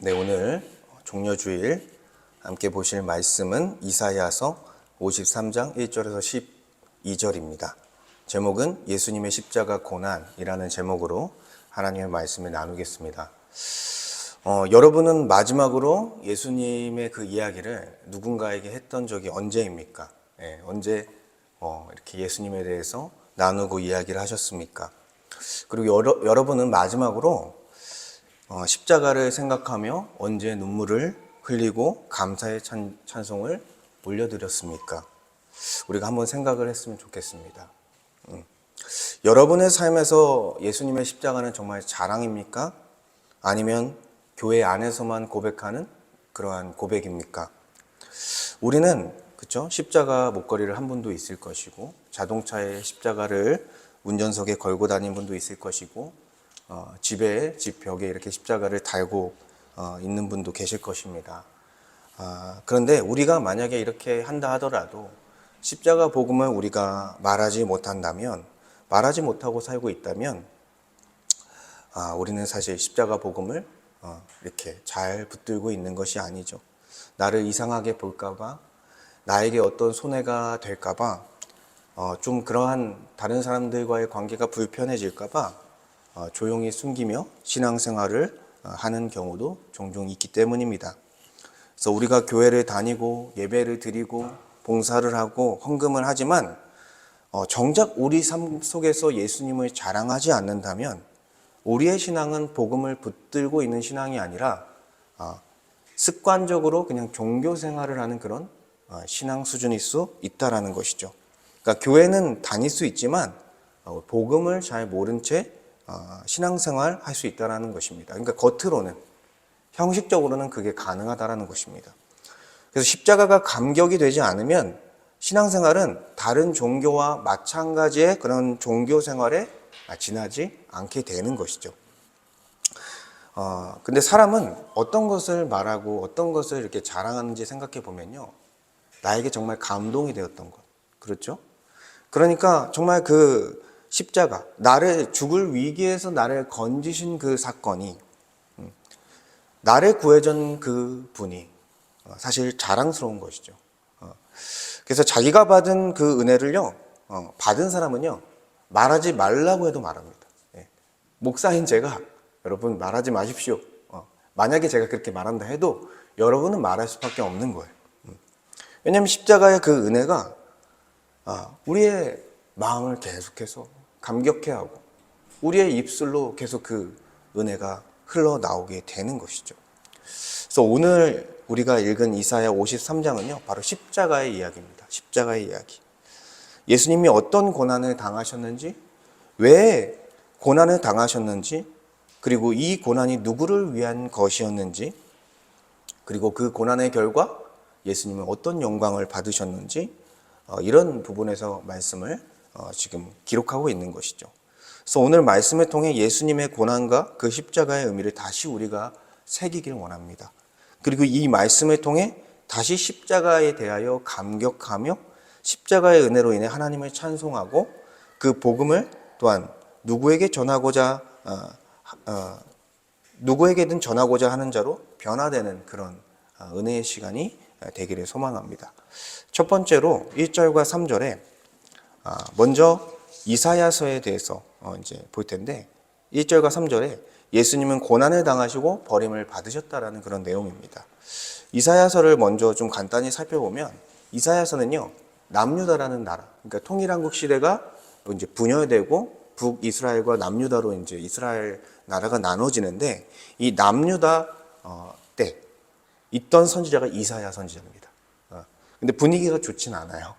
네, 오늘 종려주일 함께 보실 말씀은 이사야서 53장 1절에서 12절입니다. 제목은 예수님의 십자가 고난이라는 제목으로 하나님의 말씀을 나누겠습니다. 여러분은 마지막으로 예수님의 그 이야기를 누군가에게 했던 적이 언제입니까? 언제 이렇게 예수님에 대해서 나누고 이야기를 하셨습니까? 그리고 여러분은 마지막으로 십자가를 생각하며 언제 눈물을 흘리고 감사의 찬송을 올려드렸습니까? 우리가 한번 생각을 했으면 좋겠습니다. 여러분의 삶에서 예수님의 십자가는 정말 자랑입니까? 아니면 교회 안에서만 고백하는 그러한 고백입니까? 우리는 그렇죠? 십자가 목걸이를 한 분도 있을 것이고, 자동차에 십자가를 운전석에 걸고 다니는 분도 있을 것이고, 집에 집 벽에 이렇게 십자가를 달고 있는 분도 계실 것입니다. 그런데 우리가 만약에 이렇게 한다 하더라도 십자가 복음을 우리가 말하지 못한다면, 말하지 못하고 살고 있다면, 우리는 사실 십자가 복음을 이렇게 잘 붙들고 있는 것이 아니죠. 나를 이상하게 볼까봐, 나에게 어떤 손해가 될까봐, 좀 그러한 다른 사람들과의 관계가 불편해질까봐 조용히 숨기며 신앙생활을 하는 경우도 종종 있기 때문입니다. 그래서 우리가 교회를 다니고 예배를 드리고 봉사를 하고 헌금을 하지만 정작 우리 삶 속에서 예수님을 자랑하지 않는다면 우리의 신앙은 복음을 붙들고 있는 신앙이 아니라 습관적으로 그냥 종교 생활을 하는 그런 신앙 수준일 수 있다라는 것이죠. 그러니까 교회는 다닐 수 있지만 복음을 잘 모른 채 신앙생활 할 수 있다는 것입니다. 그러니까 겉으로는, 형식적으로는 그게 가능하다는 것입니다. 그래서 십자가가 감격이 되지 않으면 신앙생활은 다른 종교와 마찬가지의 그런 종교 생활에 지나지 않게 되는 것이죠. 근데 사람은 어떤 것을 말하고 어떤 것을 이렇게 자랑하는지 생각해 보면요, 나에게 정말 감동이 되었던 것, 그렇죠? 그러니까 정말 그 십자가, 나를 죽을 위기에서 나를 건지신 그 사건이, 나를 구해준 그 분이 사실 자랑스러운 것이죠. 그래서 자기가 받은 그 은혜를요, 받은 사람은요, 말하지 말라고 해도 말합니다. 목사인 제가, 여러분 말하지 마십시오. 만약에 제가 그렇게 말한다 해도 여러분은 말할 수밖에 없는 거예요. 왜냐하면 십자가의 그 은혜가 우리의 마음을 계속해서 감격해하고 우리의 입술로 계속 그 은혜가 흘러나오게 되는 것이죠. 그래서 오늘 우리가 읽은 이사야 53장은요, 바로 십자가의 이야기입니다. 십자가의 이야기. 예수님이 어떤 고난을 당하셨는지, 왜 고난을 당하셨는지, 그리고 이 고난이 누구를 위한 것이었는지, 그리고 그 고난의 결과 예수님은 어떤 영광을 받으셨는지, 이런 부분에서 말씀을 지금 기록하고 있는 것이죠. 그래서 오늘 말씀을 통해 예수님의 고난과 그 십자가의 의미를 다시 우리가 새기길 원합니다. 그리고 이 말씀을 통해 다시 십자가에 대하여 감격하며 십자가의 은혜로 인해 하나님을 찬송하고 그 복음을 또한 누구에게든 전하고자 하는 자로 변화되는 그런 은혜의 시간이 되기를 소망합니다. 첫 번째로 1절과 3절에 먼저 이사야서에 대해서 이제 볼 텐데, 1절과 3절에 예수님은 고난을 당하시고 버림을 받으셨다라는 그런 내용입니다. 이사야서를 먼저 좀 간단히 살펴보면, 이사야서는요, 남유다라는 나라, 그러니까 통일한국 시대가 이제 분열되고 북이스라엘과 남유다로 이제 이스라엘 나라가 나눠지는데, 이 남유다 때 있던 선지자가 이사야 선지자입니다. 근데 분위기가 좋진 않아요.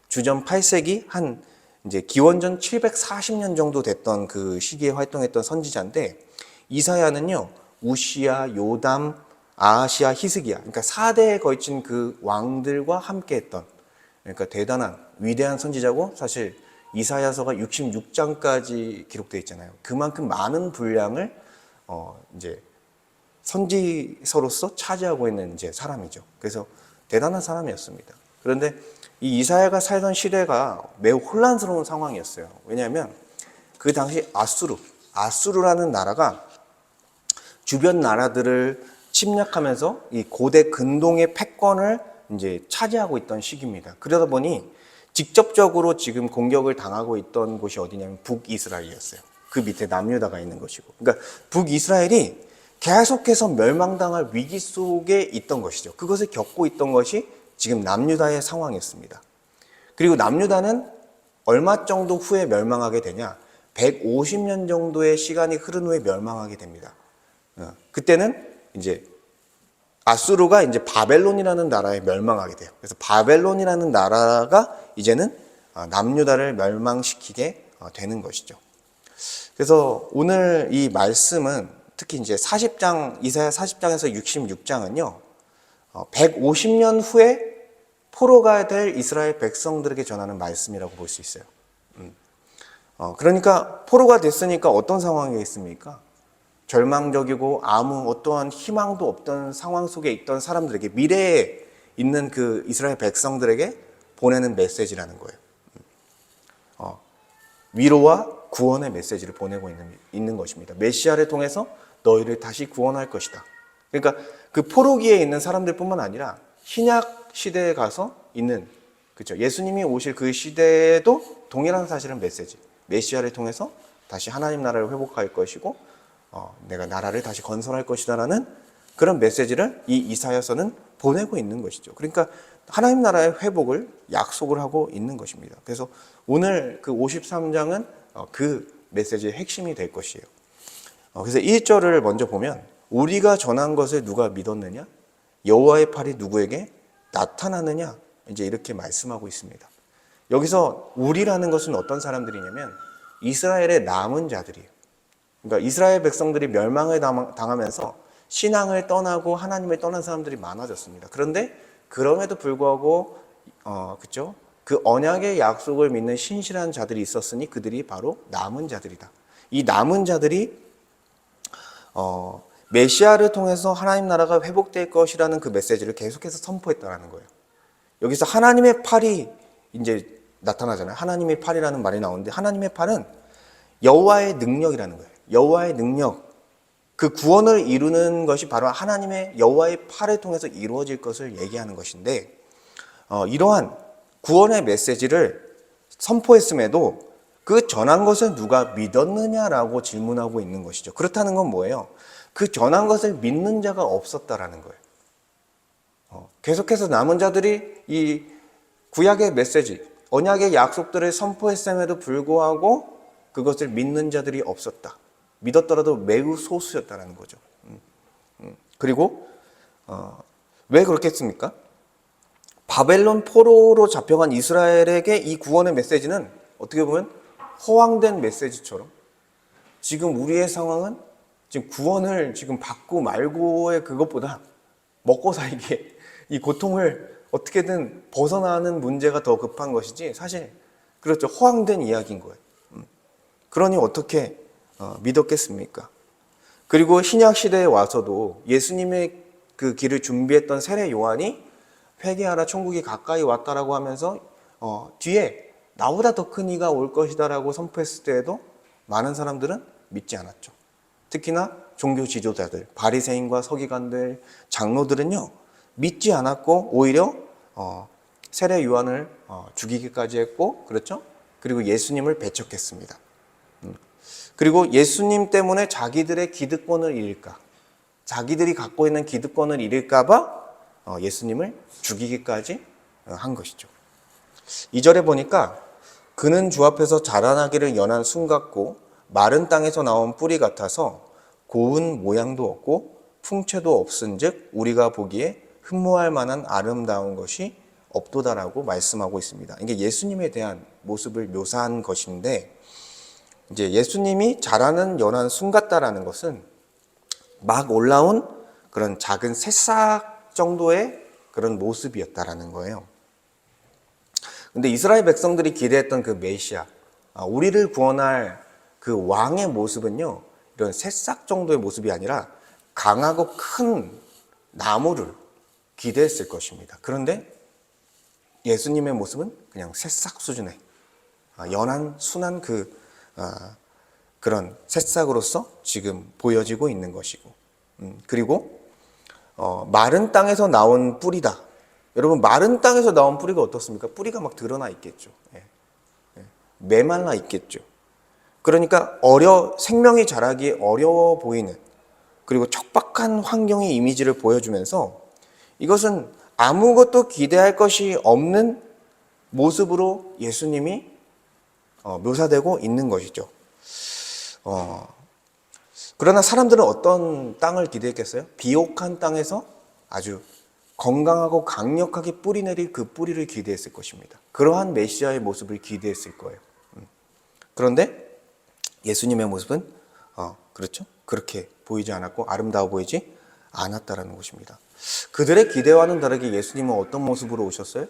주전 8세기 한 이제 기원전 740년 정도 됐던 그 시기에 활동했던 선지자인데, 이사야는요, 우시야, 요담, 아하시야, 히스기야, 그러니까 4대에 걸친 그 왕들과 함께 했던, 그러니까 대단한 위대한 선지자고, 사실 이사야서가 66장까지 기록되어 있잖아요. 그만큼 많은 분량을 이제 선지서로서 차지하고 있는 이제 사람이죠. 그래서 대단한 사람이었습니다. 그런데 이 이사야가 살던 시대가 매우 혼란스러운 상황이었어요. 왜냐하면 그 당시 아수르라는 나라가 주변 나라들을 침략하면서 이 고대 근동의 패권을 이제 차지하고 있던 시기입니다. 그러다 보니 직접적으로 지금 공격을 당하고 있던 곳이 어디냐면 북이스라엘이었어요. 그 밑에 남유다가 있는 것이고. 그러니까 북이스라엘이 계속해서 멸망당할 위기 속에 있던 것이죠. 그것을 겪고 있던 것이 지금 남유다의 상황이었습니다. 그리고 남유다는 얼마 정도 후에 멸망하게 되냐? 150년 정도의 시간이 흐른 후에 멸망하게 됩니다. 그때는 이제 아수르가 이제 바벨론이라는 나라에 멸망하게 돼요. 그래서 바벨론이라는 나라가 이제는 남유다를 멸망시키게 되는 것이죠. 그래서 오늘 이 말씀은 특히 이제 40장, 이사야 40장에서 66장은요, 150년 후에 포로가 될 이스라엘 백성들에게 전하는 말씀이라고 볼 수 있어요. 그러니까 포로가 됐으니까 어떤 상황에 있습니까? 절망적이고 아무 어떠한 희망도 없던 상황 속에 있던 사람들에게, 미래에 있는 그 이스라엘 백성들에게 보내는 메시지라는 거예요. 위로와 구원의 메시지를 보내고 있는 것입니다. 메시아를 통해서 너희를 다시 구원할 것이다. 그러니까 그 포로기에 있는 사람들뿐만 아니라 신약 시대에 가서 있는, 그렇죠, 예수님이 오실 그 시대에도 동일한 사실은 메시지, 메시아를 통해서 다시 하나님 나라를 회복할 것이고 내가 나라를 다시 건설할 것이다라는 그런 메시지를 이 이사야서는 보내고 있는 것이죠. 그러니까 하나님 나라의 회복을 약속을 하고 있는 것입니다. 그래서 오늘 그 53장은 그 메시지의 핵심이 될 것이에요. 그래서 1절을 먼저 보면, 우리가 전한 것을 누가 믿었느냐? 여호와의 팔이 누구에게 나타나느냐? 이제 이렇게 말씀하고 있습니다. 여기서 우리라는 것은 어떤 사람들이냐면 이스라엘의 남은 자들이에요. 그러니까 이스라엘 백성들이 멸망을 당하면서 신앙을 떠나고 하나님을 떠난 사람들이 많아졌습니다. 그런데 그럼에도 불구하고 그렇죠? 그 언약의 약속을 믿는 신실한 자들이 있었으니 그들이 바로 남은 자들이다. 이 남은 자들이 메시아를 통해서 하나님 나라가 회복될 것이라는 그 메시지를 계속해서 선포했다라는 거예요. 여기서 하나님의 팔이 이제 나타나잖아요. 하나님의 팔이라는 말이 나오는데, 하나님의 팔은 여호와의 능력이라는 거예요. 여호와의 능력, 그 구원을 이루는 것이 바로 하나님의 여호와의 팔을 통해서 이루어질 것을 얘기하는 것인데, 이러한 구원의 메시지를 선포했음에도 그 전한 것을 누가 믿었느냐라고 질문하고 있는 것이죠. 그렇다는 건 뭐예요? 그 전한 것을 믿는 자가 없었다라는 거예요. 계속해서 남은 자들이 이 구약의 메시지, 언약의 약속들을 선포했음에도 불구하고 그것을 믿는 자들이 없었다. 믿었더라도 매우 소수였다는 거죠. 그리고 왜 그렇겠습니까? 바벨론 포로로 잡혀간 이스라엘에게 이 구원의 메시지는 어떻게 보면 허황된 메시지처럼, 지금 우리의 상황은 지금 구원을 지금 받고 말고의 그것보다 먹고 살기에 이 고통을 어떻게든 벗어나는 문제가 더 급한 것이지, 사실 그렇죠, 허황된 이야기인 거예요. 그러니 어떻게 믿었겠습니까? 그리고 신약 시대에 와서도 예수님의 그 길을 준비했던 세례 요한이 회개하라 천국이 가까이 왔다라고 하면서 뒤에 나보다 더 큰 이가 올 것이다라고 선포했을 때에도 많은 사람들은 믿지 않았죠. 특히나 종교 지도자들, 바리새인과 서기관들, 장로들은요 믿지 않았고 오히려 세례 요한을 죽이기까지 했고, 그렇죠? 그리고 예수님을 배척했습니다. 그리고 예수님 때문에 자기들의 기득권을 잃을까, 자기들이 갖고 있는 기득권을 잃을까 봐 예수님을 죽이기까지 한 것이죠. 2절에 보니까 그는 주 앞에서 자라나기를 연한 순 같고 마른 땅에서 나온 뿌리 같아서 고운 모양도 없고 풍채도 없은즉 우리가 보기에 흠모할 만한 아름다운 것이 없도다라고 말씀하고 있습니다. 이게 예수님에 대한 모습을 묘사한 것인데, 이제 예수님이 자라는 연한 순 같다라는 것은 막 올라온 그런 작은 새싹 정도의 그런 모습이었다라는 거예요. 근데 이스라엘 백성들이 기대했던 그 메시아, 우리를 구원할 그 왕의 모습은요, 이런 새싹 정도의 모습이 아니라 강하고 큰 나무를 기대했을 것입니다. 그런데 예수님의 모습은 그냥 새싹 수준의 연한 순한 그런 새싹으로서 지금 보여지고 있는 것이고, 그리고 마른 땅에서 나온 뿌리다. 여러분, 마른 땅에서 나온 뿌리가 어떻습니까? 뿌리가 막 드러나 있겠죠. 메말라 있겠죠. 그러니까 생명이 자라기 어려워 보이는, 그리고 척박한 환경의 이미지를 보여주면서 이것은 아무것도 기대할 것이 없는 모습으로 예수님이 묘사되고 있는 것이죠. 그러나 사람들은 어떤 땅을 기대했겠어요? 비옥한 땅에서 아주 건강하고 강력하게 뿌리 내릴 그 뿌리를 기대했을 것입니다. 그러한 메시아의 모습을 기대했을 거예요. 그런데 예수님의 모습은 그렇죠? 그렇게 보이지 않았고 아름다워 보이지 않았다라는 것입니다. 그들의 기대와는 다르게 예수님은 어떤 모습으로 오셨어요?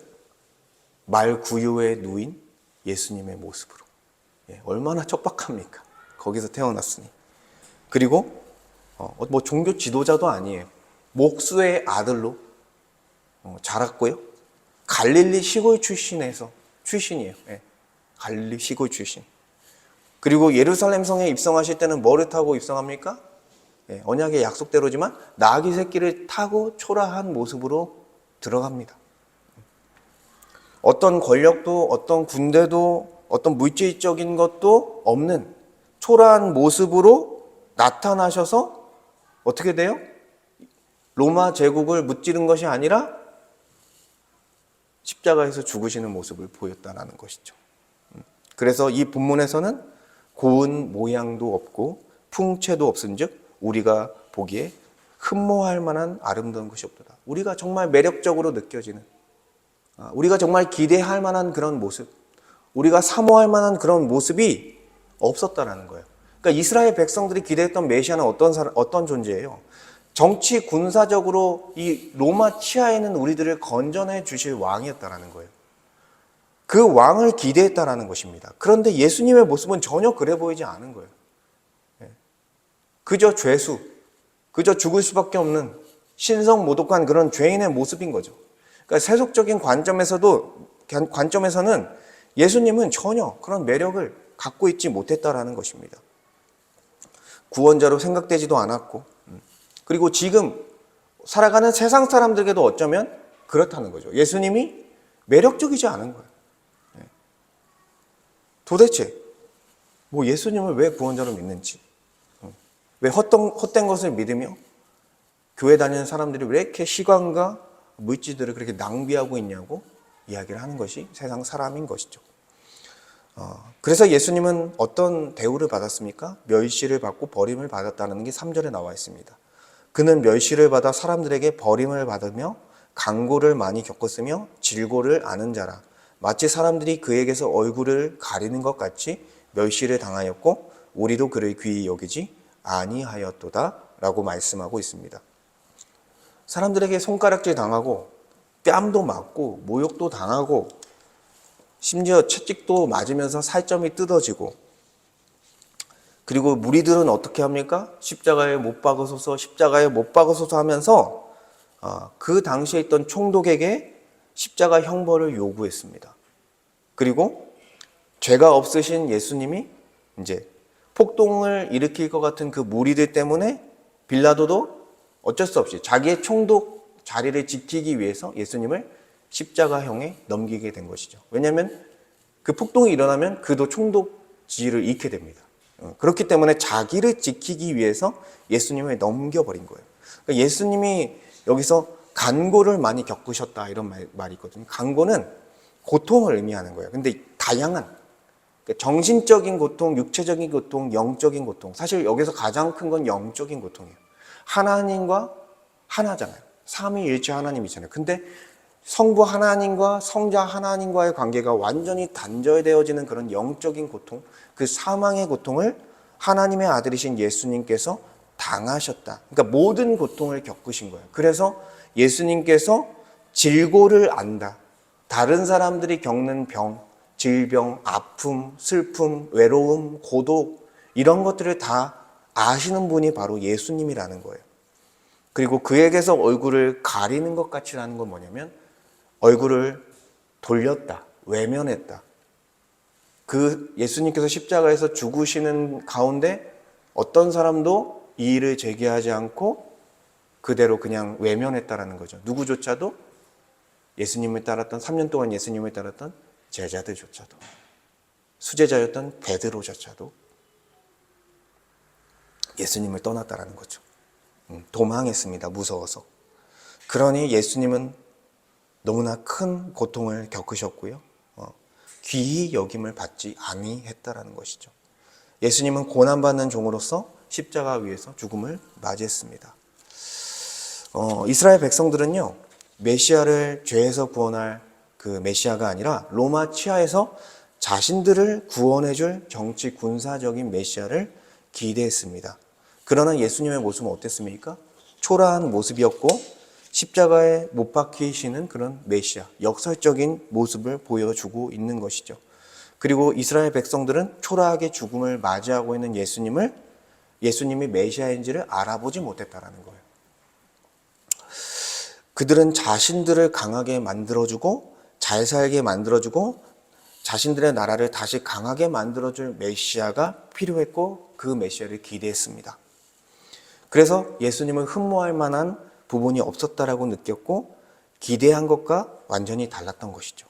말구유에 누인 예수님의 모습으로. 얼마나 척박합니까? 거기서 태어났으니. 그리고 뭐 종교 지도자도 아니에요. 목수의 아들로 자랐고요. 갈릴리 시골 출신이에요. 갈릴리 시골 출신. 그리고 예루살렘 성에 입성하실 때는 뭐를 타고 입성합니까? 언약의 약속대로지만 나귀 새끼를 타고 초라한 모습으로 들어갑니다. 어떤 권력도, 어떤 군대도, 어떤 물질적인 것도 없는 초라한 모습으로 나타나셔서 어떻게 돼요? 로마 제국을 무찌른 것이 아니라 십자가에서 죽으시는 모습을 보였다는 것이죠. 그래서 이 본문에서는 고운 모양도 없고 풍채도 없은즉 우리가 보기에 흠모할 만한 아름다운 것이 없도다. 우리가 정말 매력적으로 느껴지는, 우리가 정말 기대할 만한 그런 모습, 우리가 사모할 만한 그런 모습이 없었다라는 거예요. 그러니까 이스라엘 백성들이 기대했던 메시아는 어떤 존재예요? 정치 군사적으로 이 로마 치하에는 우리들을 건져내 주실 왕이었다라는 거예요. 그 왕을 기대했다라는 것입니다. 그런데 예수님의 모습은 전혀 그래 보이지 않은 거예요. 그저 죄수, 그저 죽을 수밖에 없는 신성모독한 그런 죄인의 모습인 거죠. 그러니까 세속적인 관점에서는 예수님은 전혀 그런 매력을 갖고 있지 못했다라는 것입니다. 구원자로 생각되지도 않았고, 그리고 지금 살아가는 세상 사람들에게도 어쩌면 그렇다는 거죠. 예수님이 매력적이지 않은 거예요. 도대체 뭐 예수님을 왜 구원자로 믿는지, 왜 헛된 것을 믿으며 교회 다니는 사람들이 왜 이렇게 시간과 물질들을 그렇게 낭비하고 있냐고 이야기를 하는 것이 세상 사람인 것이죠. 그래서 예수님은 어떤 대우를 받았습니까? 멸시를 받고 버림을 받았다는 게 3절에 나와 있습니다. 그는 멸시를 받아 사람들에게 버림을 받으며 강고를 많이 겪었으며 질고를 아는 자라. 마치 사람들이 그에게서 얼굴을 가리는 것 같이 멸시를 당하였고 우리도 그를 귀히 여기지 아니하였도다 라고 말씀하고 있습니다. 사람들에게 손가락질 당하고 뺨도 맞고 모욕도 당하고 심지어 채찍도 맞으면서 살점이 뜯어지고, 그리고 무리들은 어떻게 합니까? 십자가에 못 박으소서, 십자가에 못 박으소서 하면서 그 당시에 있던 총독에게 십자가 형벌을 요구했습니다. 그리고 죄가 없으신 예수님이 이제 폭동을 일으킬 것 같은 그 무리들 때문에 빌라도도 어쩔 수 없이 자기의 총독 자리를 지키기 위해서 예수님을 십자가형에 넘기게 된 것이죠. 왜냐하면 그 폭동이 일어나면 그도 총독 지위를 잃게 됩니다. 그렇기 때문에 자기를 지키기 위해서 예수님을 넘겨버린 거예요. 그러니까 예수님이 여기서 간고를 많이 겪으셨다 이런 말이 있거든요. 간고는 고통을 의미하는 거예요. 근데 다양한 정신적인 고통, 육체적인 고통, 영적인 고통. 사실 여기서 가장 큰 건 영적인 고통이에요. 하나님과 하나잖아요. 삼위일체 하나님이잖아요. 근데 성부 하나님과 성자 하나님과의 관계가 완전히 단절되어지는 그런 영적인 고통, 그 사망의 고통을 하나님의 아들이신 예수님께서 당하셨다. 그러니까 모든 고통을 겪으신 거예요. 그래서 예수님께서 질고를 안다. 다른 사람들이 겪는 병, 질병, 아픔, 슬픔, 외로움, 고독 이런 것들을 다 아시는 분이 바로 예수님이라는 거예요. 그리고 그에게서 얼굴을 가리는 것 같이라는 건 뭐냐면 얼굴을 돌렸다, 외면했다. 그 예수님께서 십자가에서 죽으시는 가운데 어떤 사람도 이의를 제기하지 않고 그대로 그냥 외면했다라는 거죠. 누구조차도 예수님을 따랐던 3년 동안 예수님을 따랐던 제자들조차도 수제자였던 베드로조차도 예수님을 떠났다라는 거죠. 도망했습니다. 무서워서. 그러니 예수님은 너무나 큰 고통을 겪으셨고요. 귀히 여김을 받지 아니했다라는 것이죠. 예수님은 고난받는 종으로서 십자가 위에서 죽음을 맞이했습니다. 이스라엘 백성들은요, 메시아를 죄에서 구원할 그 메시아가 아니라 로마 치하에서 자신들을 구원해줄 정치 군사적인 메시아를 기대했습니다. 그러나 예수님의 모습은 어땠습니까? 초라한 모습이었고 십자가에 못 박히시는 그런 메시아, 역설적인 모습을 보여주고 있는 것이죠. 그리고 이스라엘 백성들은 초라하게 죽음을 맞이하고 있는 예수님이 메시아인지를 알아보지 못했다라는 거예요. 그들은 자신들을 강하게 만들어주고 잘 살게 만들어주고 자신들의 나라를 다시 강하게 만들어줄 메시아가 필요했고 그 메시아를 기대했습니다. 그래서 예수님을 흠모할 만한 부분이 없었다라고 느꼈고 기대한 것과 완전히 달랐던 것이죠.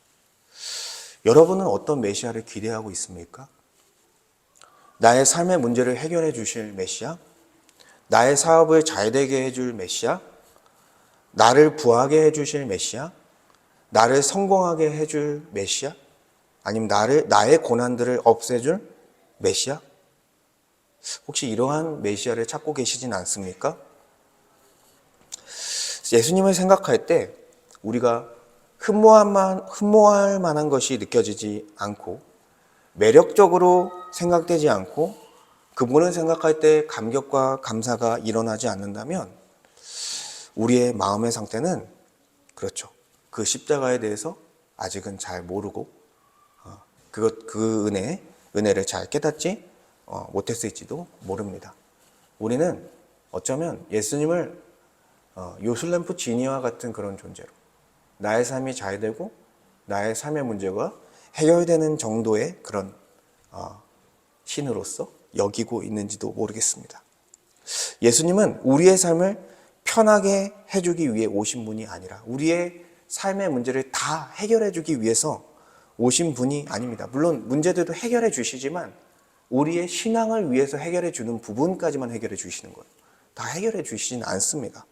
여러분은 어떤 메시아를 기대하고 있습니까? 나의 삶의 문제를 해결해 주실 메시아? 나의 사업을 잘 되게 해줄 메시아? 나를 부하게 해주실 메시아? 나를 성공하게 해줄 메시아? 아니면 나의 고난들을 없애줄 메시아? 혹시 이러한 메시아를 찾고 계시진 않습니까? 예수님을 생각할 때 우리가 흠모할 만한 것이 느껴지지 않고 매력적으로 생각되지 않고 그분을 생각할 때 감격과 감사가 일어나지 않는다면 우리의 마음의 상태는 그렇죠. 그 십자가에 대해서 아직은 잘 모르고 그 은혜를 잘 깨닫지 못했을지도 모릅니다. 우리는 어쩌면 예수님을 요술램프 지니와 같은 그런 존재로 나의 삶이 잘 되고 나의 삶의 문제가 해결되는 정도의 그런 신으로서 여기고 있는지도 모르겠습니다. 예수님은 우리의 삶을 편하게 해주기 위해 오신 분이 아니라 우리의 삶의 문제를 다 해결해 주기 위해서 오신 분이 아닙니다. 물론 문제들도 해결해 주시지만 우리의 신앙을 위해서 해결해 주는 부분까지만 해결해 주시는 거예요. 다 해결해 주시지는 않습니다.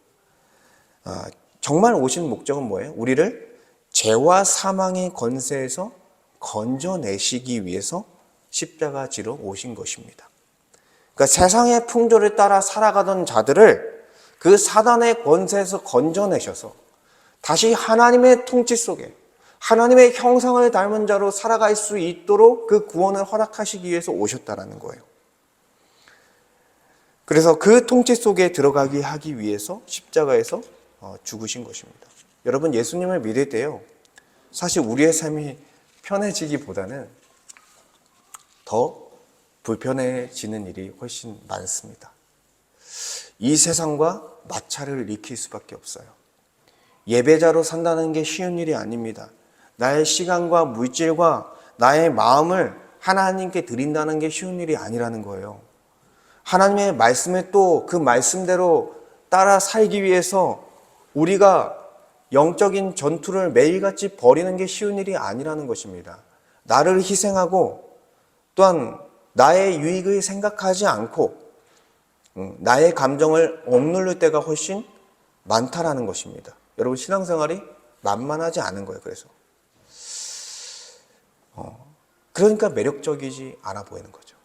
정말 오신 목적은 뭐예요? 우리를 죄와 사망의 권세에서 건져내시기 위해서 십자가 지러 오신 것입니다. 그러니까 세상의 풍조를 따라 살아가던 자들을 그 사단의 권세에서 건져내셔서 다시 하나님의 통치 속에 하나님의 형상을 닮은 자로 살아갈 수 있도록 그 구원을 허락하시기 위해서 오셨다라는 거예요. 그래서 그 통치 속에 들어가게 하기 위해서 십자가에서 죽으신 것입니다. 여러분, 예수님을 믿을 때요, 사실 우리의 삶이 편해지기보다는 더 불편해지는 일이 훨씬 많습니다. 이 세상과 마찰을 일으킬 수밖에 없어요. 예배자로 산다는 게 쉬운 일이 아닙니다. 나의 시간과 물질과 나의 마음을 하나님께 드린다는 게 쉬운 일이 아니라는 거예요. 하나님의 말씀을 또 그 말씀대로 따라 살기 위해서 우리가 영적인 전투를 매일같이 벌이는 게 쉬운 일이 아니라는 것입니다. 나를 희생하고 또한 나의 유익을 생각하지 않고 나의 감정을 억누를 때가 훨씬 많다라는 것입니다. 여러분, 신앙생활이 만만하지 않은 거예요. 그러니까 매력적이지 않아 보이는 거죠.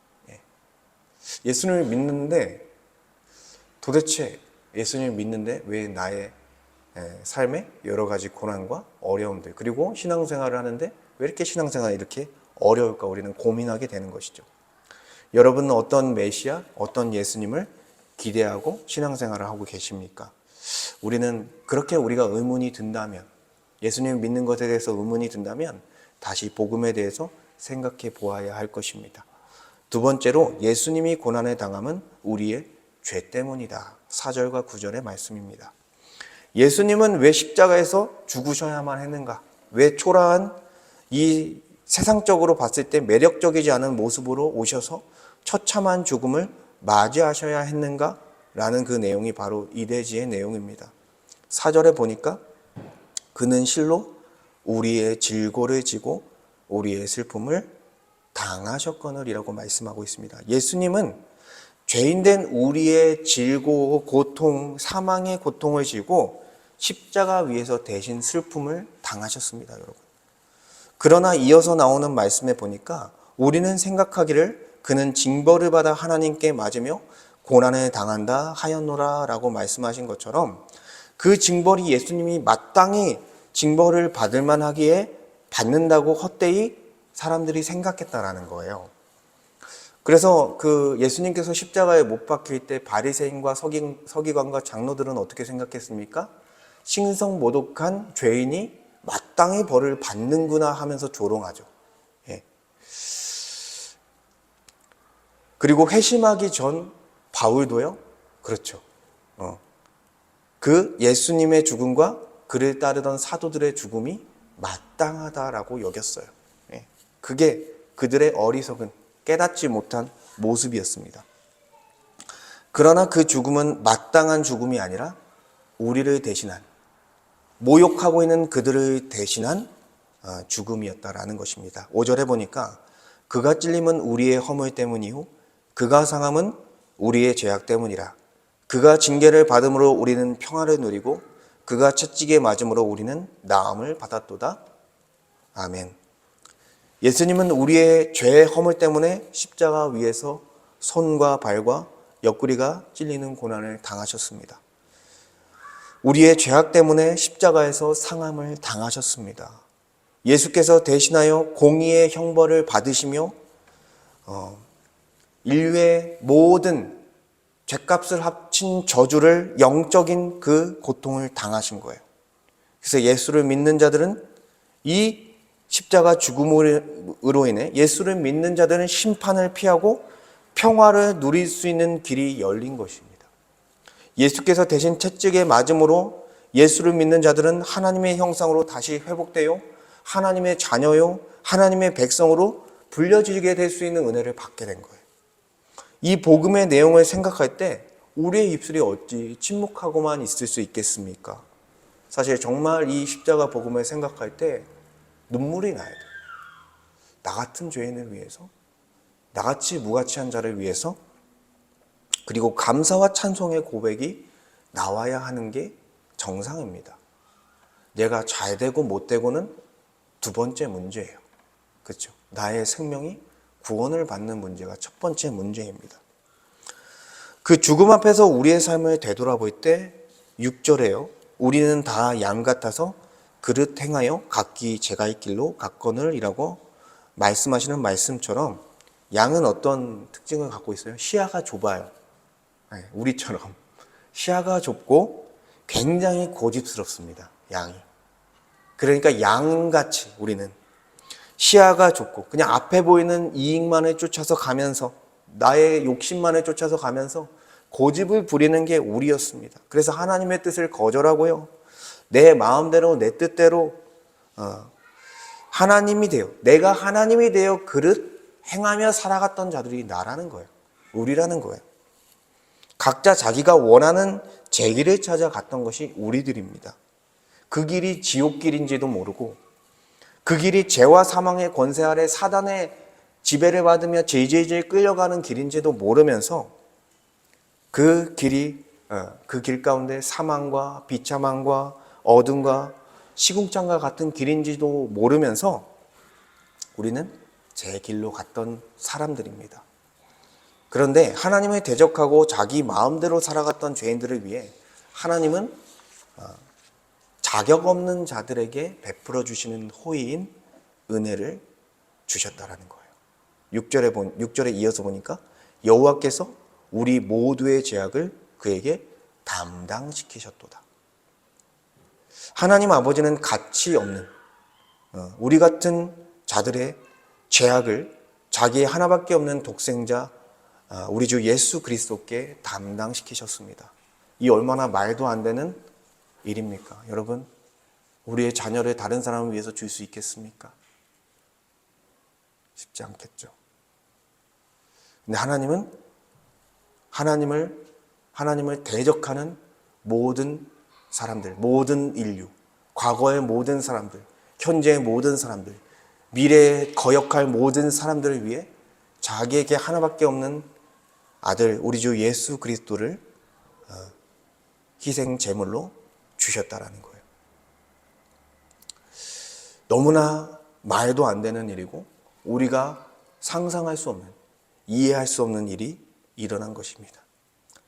예수님을 믿는데 도대체 예수님을 믿는데 왜 나의 삶에 여러 가지 고난과 어려움들 그리고 신앙생활을 하는데 왜 이렇게 신앙생활이 이렇게 어려울까 우리는 고민하게 되는 것이죠. 여러분은 어떤 메시아, 어떤 예수님을 기대하고 신앙생활을 하고 계십니까? 우리는 그렇게 우리가 의문이 든다면 예수님을 믿는 것에 대해서 의문이 든다면 다시 복음에 대해서 생각해 보아야 할 것입니다. 두 번째로 예수님이 고난을 당함은 우리의 죄 때문이다. 4절과 9절의 말씀입니다. 예수님은 왜 십자가에서 죽으셔야만 했는가? 왜 초라한 이 세상적으로 봤을 때 매력적이지 않은 모습으로 오셔서 처참한 죽음을 맞이하셔야 했는가? 라는 그 내용이 바로 이대지의 내용입니다. 4절에 보니까 그는 실로 우리의 질고를 지고 우리의 슬픔을 당하셨거늘이라고 말씀하고 있습니다. 예수님은 죄인된 우리의 질고, 고통, 사망의 고통을 지고 십자가 위에서 대신 슬픔을 당하셨습니다, 여러분. 그러나 이어서 나오는 말씀에 보니까 우리는 생각하기를 그는 징벌을 받아 하나님께 맞으며 고난을 당한다 하였노라 라고 말씀하신 것처럼 그 징벌이 예수님이 마땅히 징벌을 받을 만하기에 받는다고 헛되이 사람들이 생각했다라는 거예요. 그래서 그 예수님께서 십자가에 못 박힐 때 바리새인과 서기관과 장로들은 어떻게 생각했습니까? 신성모독한 죄인이 마땅히 벌을 받는구나 하면서 조롱하죠. 예. 그리고 회심하기 전 바울도요. 그렇죠. 그 예수님의 죽음과 그를 따르던 사도들의 죽음이 마땅하다라고 여겼어요. 예. 그게 그들의 어리석은 깨닫지 못한 모습이었습니다. 그러나 그 죽음은 마땅한 죽음이 아니라 우리를 대신한, 모욕하고 있는 그들을 대신한 죽음이었다라는 것입니다. 5절에 보니까 그가 찔림은 우리의 허물 때문이요 그가 상함은 우리의 죄악 때문이라. 그가 징계를 받음으로 우리는 평화를 누리고 그가 채찍에 맞음으로 우리는 나음을 받았도다. 아멘. 예수님은 우리의 죄의 허물 때문에 십자가 위에서 손과 발과 옆구리가 찔리는 고난을 당하셨습니다. 우리의 죄악 때문에 십자가에서 상함을 당하셨습니다. 예수께서 대신하여 공의의 형벌을 받으시며 인류의 모든 죄값을 합친 저주를 영적인 그 고통을 당하신 거예요. 그래서 예수를 믿는 자들은 이 십자가 죽음으로 인해 예수를 믿는 자들은 심판을 피하고 평화를 누릴 수 있는 길이 열린 것입니다. 예수께서 대신 채찍에 맞음으로 예수를 믿는 자들은 하나님의 형상으로 다시 회복되어 하나님의 자녀요, 하나님의 백성으로 불려지게 될 수 있는 은혜를 받게 된 거예요. 이 복음의 내용을 생각할 때 우리의 입술이 어찌 침묵하고만 있을 수 있겠습니까? 사실 정말 이 십자가 복음을 생각할 때 눈물이 나야 돼요. 나 같은 죄인을 위해서, 나같이 무가치한 자를 위해서, 그리고 감사와 찬송의 고백이 나와야 하는 게 정상입니다. 내가 잘 되고 못 되고는 두 번째 문제예요. 그렇죠? 나의 생명이 구원을 받는 문제가 첫 번째 문제입니다. 그 죽음 앞에서 우리의 삶을 되돌아볼 때 6절에요. 우리는 다 양 같아서 그릇 행하여 각기 제갈 길로 갔거늘이라고 말씀하시는 말씀처럼 양은 어떤 특징을 갖고 있어요? 시야가 좁아요. 우리처럼 시야가 좁고 굉장히 고집스럽습니다. 양이. 그러니까 양같이 우리는 시야가 좁고 그냥 앞에 보이는 이익만을 쫓아서 가면서 나의 욕심만을 쫓아서 가면서 고집을 부리는 게 우리였습니다. 그래서 하나님의 뜻을 거절하고요. 내 마음대로 내 뜻대로 하나님이 되어 내가 하나님이 되어 그릇 행하며 살아갔던 자들이 나라는 거예요. 우리라는 거예요. 각자 자기가 원하는 제 길을 찾아갔던 것이 우리들입니다. 그 길이 지옥길인지도 모르고 그 길이 죄와 사망의 권세 아래 사단의 지배를 받으며 질질질 끌려가는 길인지도 모르면서 그 길이 그 길 가운데 사망과 비참함과 어둠과 시궁창과 같은 길인지도 모르면서 우리는 제 길로 갔던 사람들입니다. 그런데 하나님을 대적하고 자기 마음대로 살아갔던 죄인들을 위해 하나님은 자격 없는 자들에게 베풀어 주시는 호의인 은혜를 주셨다라는 거예요. 6절에 이어서 보니까 여호와께서 우리 모두의 죄악을 그에게 담당시키셨도다. 하나님 아버지는 가치 없는 우리 같은 자들의 죄악을 자기의 하나밖에 없는 독생자 우리 주 예수 그리스도께 담당시키셨습니다. 이 얼마나 말도 안 되는 일입니까? 여러분, 우리의 자녀를 다른 사람을 위해서 줄 수 있겠습니까? 쉽지 않겠죠. 근데 하나님은 하나님을 대적하는 모든 사람들, 모든 인류, 과거의 모든 사람들, 현재의 모든 사람들, 미래에 거역할 모든 사람들을 위해 자기에게 하나밖에 없는 아들, 우리 주 예수 그리스도를 희생 제물로 주셨다라는 거예요. 너무나 말도 안 되는 일이고 우리가 상상할 수 없는, 이해할 수 없는 일이 일어난 것입니다.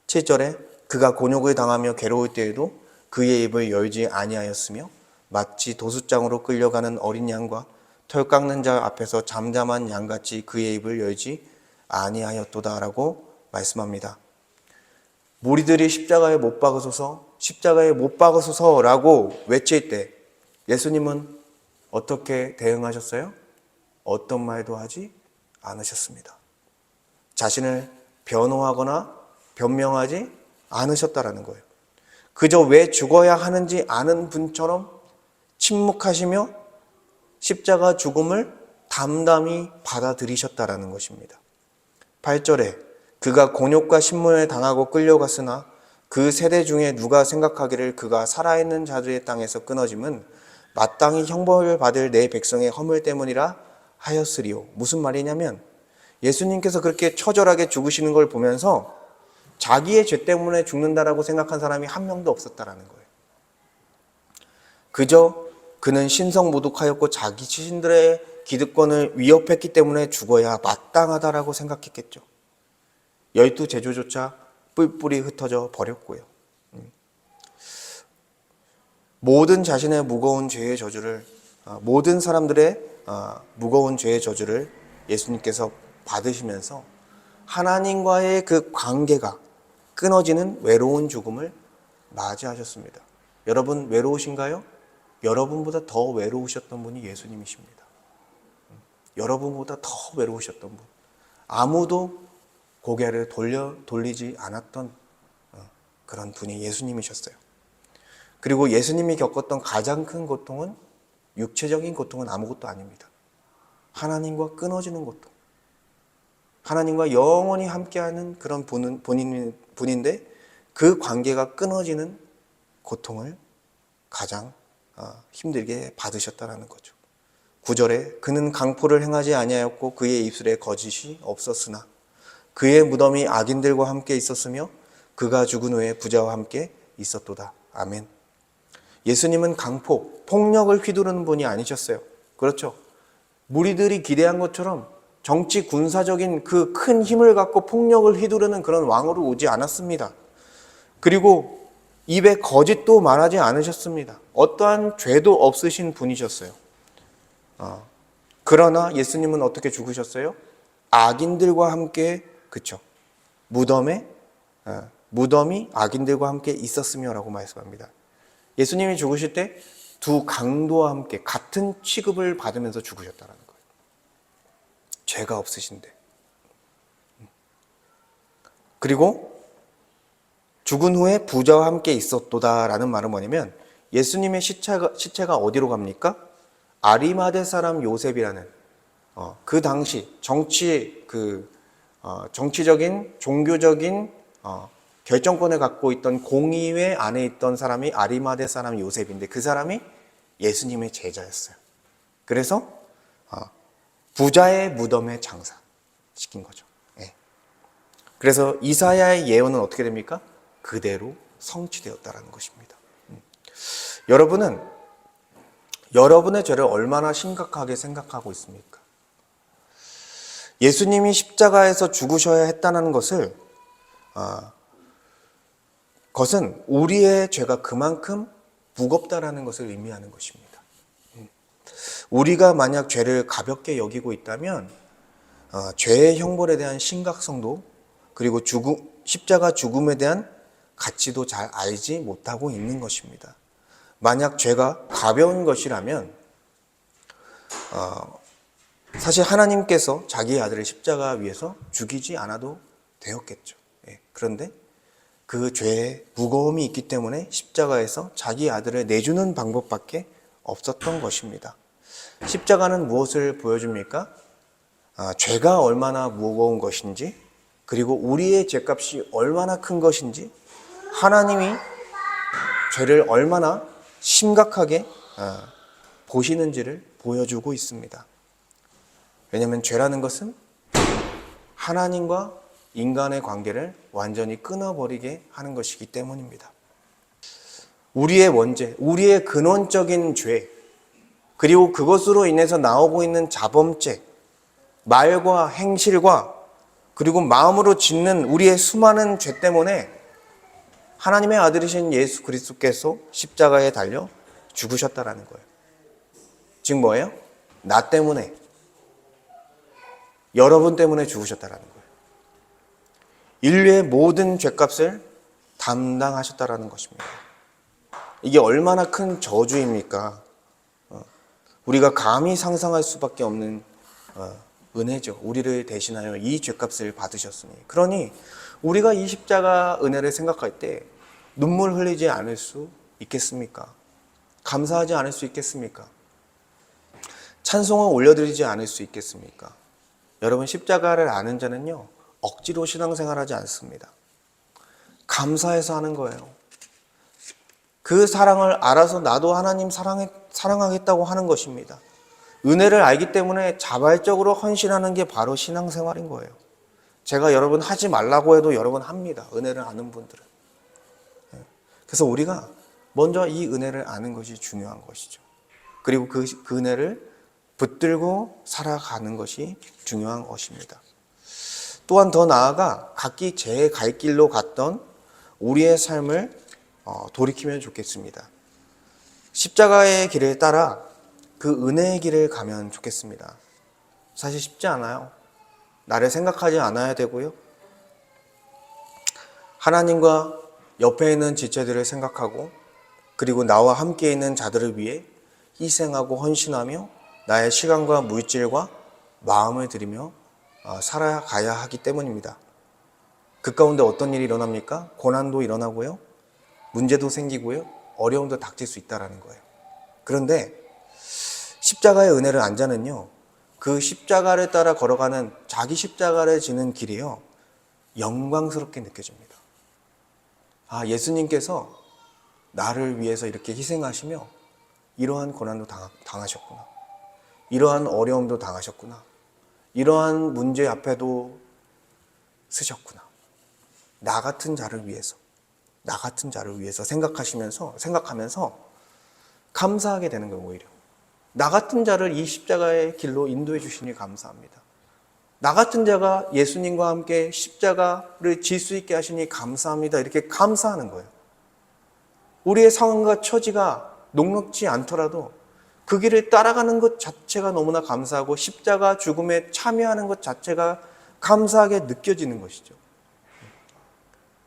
7절에 그가 곤욕을 당하며 괴로울 때에도 그의 입을 열지 아니하였으며 마치 도수장으로 끌려가는 어린 양과 털 깎는 자 앞에서 잠잠한 양같이 그의 입을 열지 아니하였도다라고 말씀합니다. 무리들이 십자가에 못 박으소서, 십자가에 못 박으소서라고 외칠 때 예수님은 어떻게 대응하셨어요? 어떤 말도 하지 않으셨습니다. 자신을 변호하거나 변명하지 않으셨다라는 거예요. 그저 왜 죽어야 하는지 아는 분처럼 침묵하시며 십자가 죽음을 담담히 받아들이셨다라는 것입니다. 8절에 그가 곤욕과 신문을 당하고 끌려갔으나 그 세대 중에 누가 생각하기를 그가 살아있는 자들의 땅에서 끊어짐은 마땅히 형벌을 받을 내 백성의 허물 때문이라 하였으리요. 무슨 말이냐면 예수님께서 그렇게 처절하게 죽으시는 걸 보면서 자기의 죄 때문에 죽는다라고 생각한 사람이 한 명도 없었다라는 거예요. 그저 그는 신성모독하였고 자기 자신들의 기득권을 위협했기 때문에 죽어야 마땅하다라고 생각했겠죠. 12 제조조차 뿔뿔이 흩어져 버렸고요. 모든 자신의 무거운 죄의 저주를, 모든 사람들의 무거운 죄의 저주를 예수님께서 받으시면서 하나님과의 그 관계가 끊어지는 외로운 죽음을 맞이하셨습니다. 여러분 외로우신가요? 여러분보다 더 외로우셨던 분이 예수님이십니다. 여러분보다 더 외로우셨던 분. 아무도 고개를 돌리지 않았던 그런 분이 예수님이셨어요. 그리고 예수님이 겪었던 가장 큰 고통은 육체적인 고통은 아무것도 아닙니다. 하나님과 끊어지는 고통. 하나님과 영원히 함께하는 그런 분인데 그 관계가 끊어지는 고통을 가장 힘들게 받으셨다는 거죠. 9절에 그는 강포를 행하지 아니하였고 그의 입술에 거짓이 없었으나 그의 무덤이 악인들과 함께 있었으며 그가 죽은 후에 부자와 함께 있었도다. 아멘. 예수님은 강포, 폭력을 휘두르는 분이 아니셨어요. 그렇죠. 무리들이 기대한 것처럼 정치 군사적인 그 큰 힘을 갖고 폭력을 휘두르는 그런 왕으로 오지 않았습니다. 그리고 입에 거짓도 말하지 않으셨습니다. 어떠한 죄도 없으신 분이셨어요. 그러나 예수님은 어떻게 죽으셨어요? 악인들과 함께, 그쵸. 무덤이 악인들과 함께 있었으며라고 말씀합니다. 예수님이 죽으실 때 두 강도와 함께 같은 취급을 받으면서 죽으셨다는 거예요. 죄가 없으신데. 그리고 죽은 후에 부자와 함께 있었도다라는 말은 뭐냐면 예수님의 시체가 어디로 갑니까? 아리마대 사람 요셉이라는 그 당시 정치적인 종교적인 결정권을 갖고 있던 공의회 안에 있던 사람이 아리마대 사람 요셉인데 그 사람이 예수님의 제자였어요. 그래서 부자의 무덤에 장사시킨 거죠. 예. 그래서 이사야의 예언은 어떻게 됩니까? 그대로 성취되었다는 것입니다. 여러분은 여러분의 죄를 얼마나 심각하게 생각하고 있습니까? 예수님이 십자가에서 죽으셔야 했다는 것은 우리의 죄가 그만큼 무겁다라는 것을 의미하는 것입니다. 우리가 만약 죄를 가볍게 여기고 있다면 죄의 형벌에 대한 심각성도 그리고 십자가 죽음에 대한 가치도 잘 알지 못하고 있는 것입니다. 만약 죄가 가벼운 것이라면 사실 하나님께서 자기의 아들을 십자가 위에서 죽이지 않아도 되었겠죠. 그런데 그 죄의 무거움이 있기 때문에 십자가에서 자기 아들을 내주는 방법밖에 없었던 것입니다. 십자가는 무엇을 보여줍니까? 죄가 얼마나 무거운 것인지 그리고 우리의 죄값이 얼마나 큰 것인지 하나님이 죄를 얼마나 심각하게 보시는지를 보여주고 있습니다. 왜냐하면 죄라는 것은 하나님과 인간의 관계를 완전히 끊어버리게 하는 것이기 때문입니다. 우리의 원죄, 우리의 근원적인 죄, 그리고 그것으로 인해서 나오고 있는 자범죄, 말과 행실과 그리고 마음으로 짓는 우리의 수많은 죄 때문에 하나님의 아들이신 예수 그리스도께서 십자가에 달려 죽으셨다라는 거예요. 즉 뭐예요? 나 때문에, 여러분 때문에 죽으셨다라는 거예요. 인류의 모든 죄값을 담당하셨다라는 것입니다. 이게 얼마나 큰 저주입니까? 우리가 감히 상상할 수밖에 없는 은혜죠. 우리를 대신하여 이 죄값을 받으셨으니. 그러니 우리가 이 십자가 은혜를 생각할 때 눈물 흘리지 않을 수 있겠습니까? 감사하지 않을 수 있겠습니까? 찬송을 올려드리지 않을 수 있겠습니까? 여러분, 십자가를 아는 자는요, 억지로 신앙생활하지 않습니다. 감사해서 하는 거예요. 그 사랑을 알아서 나도 하나님 사랑하겠다고 하는 것입니다. 은혜를 알기 때문에 자발적으로 헌신하는 게 바로 신앙생활인 거예요. 제가 여러분 하지 말라고 해도 여러분 합니다. 은혜를 아는 분들은. 그래서 우리가 먼저 이 은혜를 아는 것이 중요한 것이죠. 그리고 그 은혜를 붙들고 살아가는 것이 중요한 것입니다. 또한 더 나아가 각기 제 갈 길로 갔던 우리의 삶을 돌이키면 좋겠습니다. 십자가의 길을 따라 그 은혜의 길을 가면 좋겠습니다. 사실 쉽지 않아요. 나를 생각하지 않아야 되고요. 하나님과 옆에 있는 지체들을 생각하고 그리고 나와 함께 있는 자들을 위해 희생하고 헌신하며 나의 시간과 물질과 마음을 들이며 살아가야 하기 때문입니다. 그 가운데 어떤 일이 일어납니까? 고난도 일어나고요. 문제도 생기고요. 어려움도 닥칠 수 있다는 거예요. 그런데 십자가의 은혜를 안 자는요, 그 십자가를 따라 걸어가는 자기 십자가를 지는 길이요, 영광스럽게 느껴집니다. 아, 예수님께서 나를 위해서 이렇게 희생하시며 이러한 고난도 당하셨구나. 이러한 어려움도 당하셨구나. 이러한 문제 앞에도 쓰셨구나. 나 같은 자를 위해서 생각하면서 감사하게 되는 거예요, 오히려. 나 같은 자를 이 십자가의 길로 인도해 주시니 감사합니다. 나 같은 자가 예수님과 함께 십자가를 질 수 있게 하시니 감사합니다. 이렇게 감사하는 거예요. 우리의 상황과 처지가 녹록지 않더라도 그 길을 따라가는 것 자체가 너무나 감사하고 십자가 죽음에 참여하는 것 자체가 감사하게 느껴지는 것이죠.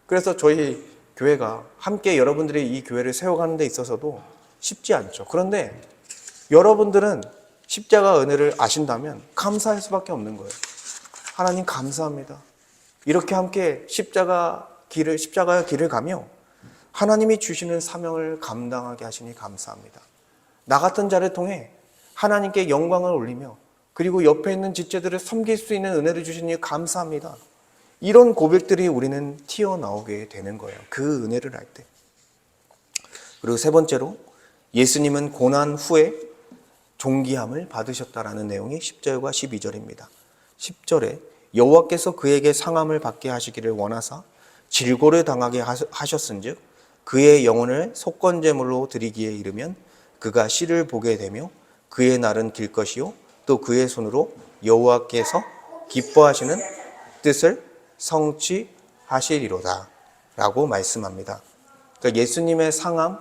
그래서 저희 교회가 함께 여러분들이 이 교회를 세워가는 데 있어서도 쉽지 않죠. 그런데 여러분들은 십자가 은혜를 아신다면 감사할 수밖에 없는 거예요. 하나님 감사합니다. 이렇게 함께 십자가의 길을 가며 하나님이 주시는 사명을 감당하게 하시니 감사합니다. 나 같은 자를 통해 하나님께 영광을 올리며 그리고 옆에 있는 지체들을 섬길 수 있는 은혜를 주시니 감사합니다. 이런 고백들이 우리는 튀어나오게 되는 거예요. 그 은혜를 알 때. 그리고 세 번째로 예수님은 고난 후에 존귀함을 받으셨다라는 내용이 10절과 12절입니다. 10절에 여호와께서 그에게 상함을 받게 하시기를 원하사 질고를 당하게 하셨은즉 그의 영혼을 속건제물로 드리기에 이르면 그가 씨를 보게 되며 그의 날은 길 것이요 또 그의 손으로 여호와께서 기뻐하시는 뜻을 성취하시리로다 라고 말씀합니다. 그러니까 예수님의 상함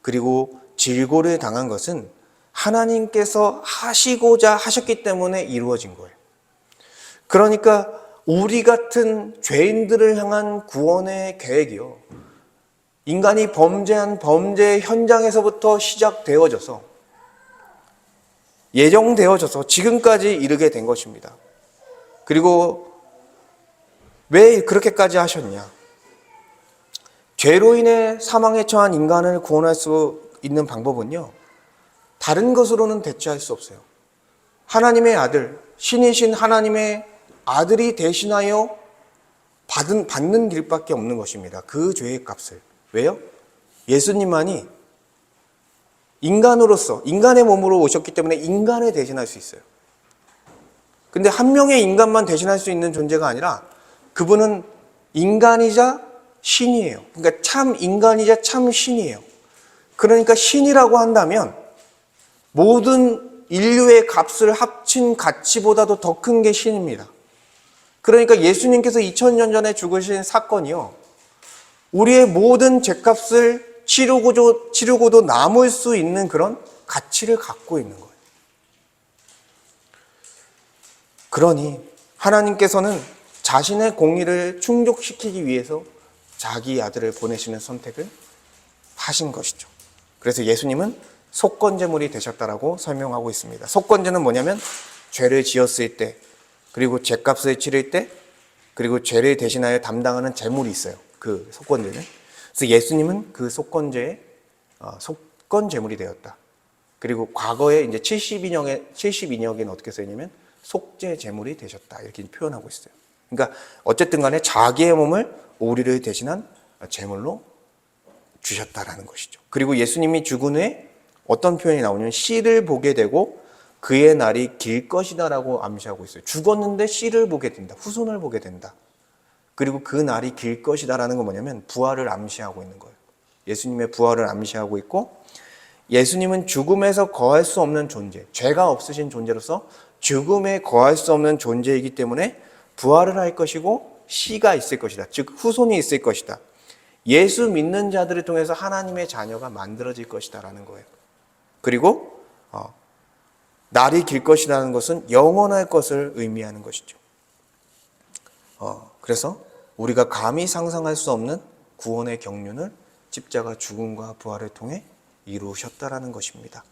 그리고 질고를 당한 것은 하나님께서 하시고자 하셨기 때문에 이루어진 거예요. 그러니까 우리 같은 죄인들을 향한 구원의 계획이요, 인간이 범죄한 범죄 현장에서부터 시작되어져서 예정되어져서 지금까지 이르게 된 것입니다. 그리고 왜 그렇게까지 하셨냐? 죄로 인해 사망에 처한 인간을 구원할 수 있는 방법은요, 다른 것으로는 대체할 수 없어요. 하나님의 아들, 신이신 하나님의 아들이 대신하여 받는 길밖에 없는 것입니다. 그 죄의 값을. 왜요? 예수님만이 인간으로서, 인간의 몸으로 오셨기 때문에 인간을 대신할 수 있어요. 근데 한 명의 인간만 대신할 수 있는 존재가 아니라 그분은 인간이자 신이에요. 그러니까 참 인간이자 참 신이에요. 그러니까 신이라고 한다면 모든 인류의 값을 합친 가치보다도 더 큰 게 신입니다. 그러니까 예수님께서 2000년 전에 죽으신 사건이요, 우리의 모든 죄값을 치르고도 남을 수 있는 그런 가치를 갖고 있는 거예요. 그러니 하나님께서는 자신의 공의를 충족시키기 위해서 자기 아들을 보내시는 선택을 하신 것이죠. 그래서 예수님은 속건제물이 되셨다라고 설명하고 있습니다. 속건제는 뭐냐면 죄를 지었을 때, 그리고 죄값을 치를 때, 그리고 죄를 대신하여 담당하는 제물이 있어요. 그 속건제는. 그래서 예수님은 그 속건제의 속건제물이 되었다. 그리고 과거에 이제 72녀에는 어떻게 써있냐면 속죄 제물이 되셨다, 이렇게 표현하고 있어요. 그러니까 어쨌든 간에 자기의 몸을 우리를 대신한 제물로 주셨다라는 것이죠. 그리고 예수님이 죽은 후에 어떤 표현이 나오냐면 씨를 보게 되고 그의 날이 길 것이다라고 암시하고 있어요. 죽었는데 씨를 보게 된다. 후손을 보게 된다. 그리고 그 날이 길 것이다라는 건 뭐냐면 부활을 암시하고 있는 거예요. 예수님의 부활을 암시하고 있고, 예수님은 죽음에서 거할 수 없는 존재, 죄가 없으신 존재로서 죽음에 거할 수 없는 존재이기 때문에 부활을 할 것이고 씨가 있을 것이다. 즉 후손이 있을 것이다. 예수 믿는 자들을 통해서 하나님의 자녀가 만들어질 것이다라는 거예요. 그리고 날이 길 것이라는 것은 영원할 것을 의미하는 것이죠. 그래서 우리가 감히 상상할 수 없는 구원의 경륜을 십자가 죽음과 부활을 통해 이루셨다라는 것입니다.